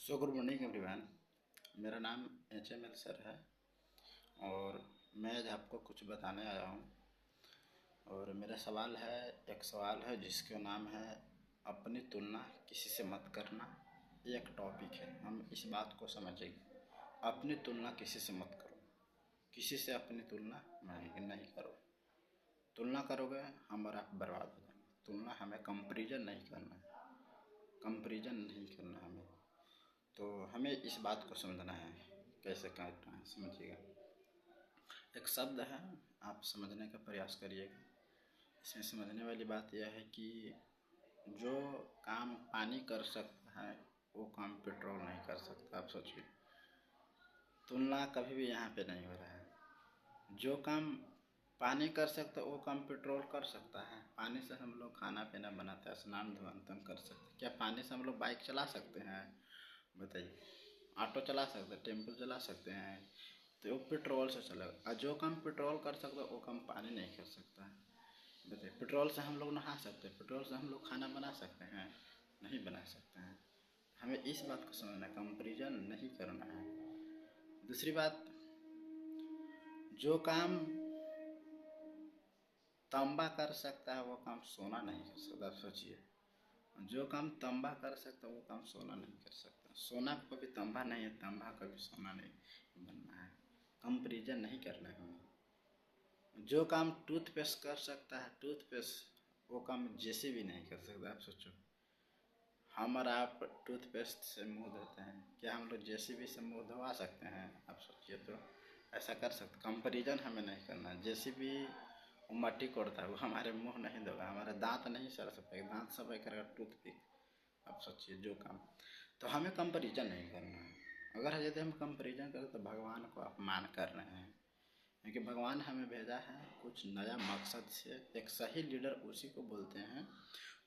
Good morning everyone. मेरा नाम HML sir है और मैं आज आपको कुछ बताने आया हूँ। और मेरा सवाल है, एक सवाल है जिसका नाम है अपनी तुलना किसी से मत करना। ये एक टॉपिक है, हम इस बात को समझेंगे। अपनी तुलना किसी से मत करो, किसी से अपनी तुलना नहीं करो। तुलना करोगे हम और आप बर्बाद हो जाएंगे। तुलना हमें कंपैरिजन नहीं करना है, कंपैरिजन नहीं करना हमें। तो हमें इस बात को समझना है। कैसे करना है समझिएगा। एक शब्द है, आप समझने का प्रयास करिएगा। इसमें समझने वाली बात यह है कि जो काम पानी कर सकता है वो काम पेट्रोल नहीं कर सकता। आप सोचिए, तुलना कभी भी यहाँ पे नहीं हो रहा है। जो काम पानी कर सकता है वो काम पेट्रोल कर सकता है। पानी से हम लोग खाना पीना बनाते हैं, स्नान धोन कर सकते हैं। क्या पानी से हम लोग बाइक चला सकते हैं? बताइए। ऑटो चला सकते हैं, टेम्पो चला सकते हैं, तो वो पेट्रोल से चलेगा। और जो काम पेट्रोल कर सकता है वो काम पानी नहीं कर सकता है। बताइए, पेट्रोल से हम लोग नहा सकते हैं, पेट्रोल से हम लोग खाना बना सकते हैं? नहीं बना सकते हैं। हमें इस बात को समझना है, कंपैरिजन नहीं करना है। दूसरी बात, जो काम तांबा कर सकता है वो काम सोना नहीं कर सकता। सोचिए, जो काम तांबा कर सकता है वो काम सोना नहीं कर सकता। सोना कभी तांबा नहीं है, तांबा कभी सोना नहीं बनना है। कंपैरिजन नहीं करना है हमें। जो काम टूथपेस्ट कर सकता है, टूथपेस्ट वो काम जेसीबी नहीं कर सकता। आप सोचो, हम और आप टूथपेस्ट से मुंह धोते हैं, क्या हम लोग जेसीबी से मुंह धोवा सकते हैं? आप सोचिए तो। ऐसा कर सकते, कंपैरिजन हमें नहीं करना। जेसीबी वो मट्टी कोड़ता है, वो हमारे मुंह नहीं धोगा, हमारे दांत नहीं सफाई, दांत सफाई करेगा टूथपिक। आप सोचिए, जो काम। तो हमें कंपैरिजन नहीं करना है। अगर यदि हम कंपैरिजन करें तो भगवान को अपमान कर रहे हैं, क्योंकि भगवान हमें भेजा है कुछ नया मकसद से। एक सही लीडर उसी को बोलते हैं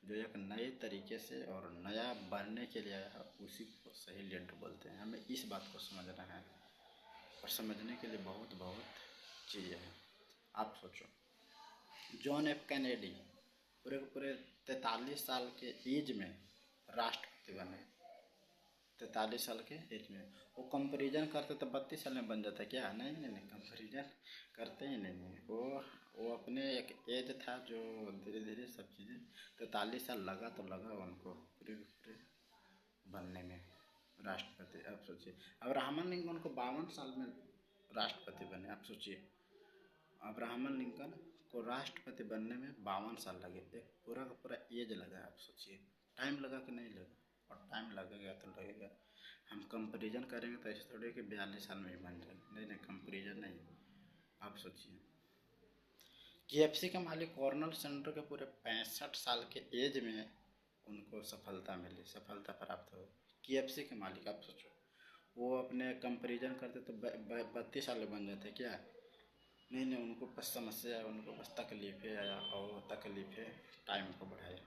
जो एक नए तरीके से और नया बनने के लिए आया है, उसी को सही लीडर बोलते हैं। हमें इस बात को समझना है और समझने के लिए बहुत बहुत चीज़ें हैं। आप सोचो, जॉन एफ कैनेडी पूरे 43 साल के एज में राष्ट्रपति बने। 43 साल के एज में वो कंपैरिजन करते तो 32 साल में बन जाता। क्या? नहीं, कंपैरिजन करते ही नहीं। वो अपने एक एज था जो धीरे धीरे सब चीज़ें 43 साल लगा तो लगा उनको पूरे बनने में राष्ट्रपति। आप सोचिए, अब्राहम लिंकन को 52 साल में राष्ट्रपति बने। आप सोचिए, अब्राहम लिंकन को राष्ट्रपति बनने में 52 साल लगे। एक पूरा का पूरा एज लगा। आप सोचिए, टाइम लगा कि नहीं लगा? और टाइम लगेगा तो लगेगा। हम कंपैरिजन करेंगे तो ऐसे थोड़ी कि 42 साल में ही बन जाए। नहीं, कंपैरिजन नहीं। आप सोचिए, KFC के मालिक कर्नल सेंडर के पूरे 65 साल के एज में उनको सफलता मिली, सफलता प्राप्त हो। KFC के मालिक, आप सोचो, वो अपने कंपैरिजन करते तो 32 साल में बन जाते। क्या? नहीं, उनको बस समस्या है, उनको बस तकलीफ़ें आया और वो तकलीफ़ें टाइम को बढ़ाया।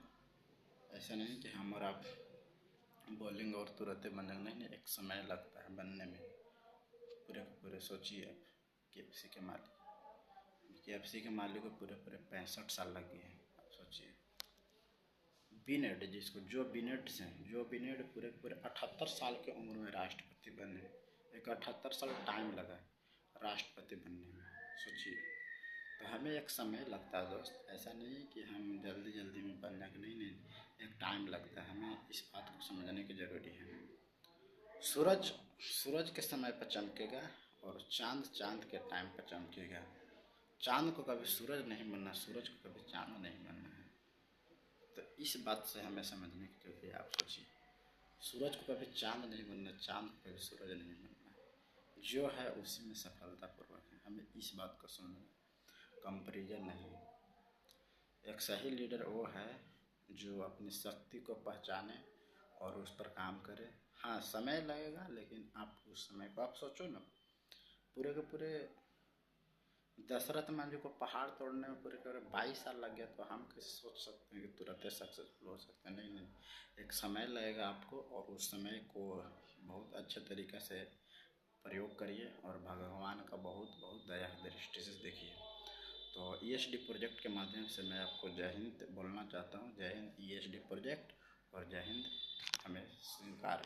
ऐसा नहीं कि हम और आप बोलेंगे और तुरंत बन जाएंगे। नहीं, एक समय लगता है बनने में। पूरे सोचिए आप, KFC के मालिक को पूरे 65 साल लग गए हैं। आप सोचिए, बिनेट, जो बिनेट पूरे 78 साल की उम्र में राष्ट्रपति बने। एक 78 साल टाइम लगा राष्ट्रपति बनने में। सोचिए, तो हमें एक समय लगता है दोस्त। ऐसा नहीं कि हम जल्दी में बन जाएंगे। नहीं, एक टाइम लगता है। हमें इस बात को समझने की ज़रूरी है। सूरज के समय पर चमकेगा और चांद के टाइम पर चमकेगा। चांद को कभी सूरज नहीं बनना, सूरज को कभी चांद नहीं बनना है। तो इस बात से हमें समझने की जरूरत है। आप सोचिए, सूरज को कभी चांद नहीं बनना, चांद को कभी सूरज नहीं बनना। जो है उसी में सफलतापूर्वक है। हमें इस बात को समझना, कंपैरिजन नहीं। एक सही लीडर वो है जो अपनी शक्ति को पहचाने और उस पर काम करे। हाँ, समय लगेगा, लेकिन आप उस समय को आप सोचो ना। पूरे के पूरे दशरथ मान लो को पहाड़ तोड़ने में पूरे 22 साल लग गया, तो हम कैसे सोच सकते हैं कि तुरंत सक्सेसफुल हो सकते हैं? नहीं, एक समय लगेगा आपको, और उस समय को बहुत अच्छे तरीक़े से प्रयोग करिए और भगवान का बहुत बहुत दया दृष्टि से देखिए। तो ESD प्रोजेक्ट के माध्यम से मैं आपको जय हिंद बोलना चाहता हूँ। जय हिंद ESD प्रोजेक्ट, और जय हिंद हमें स्वीकार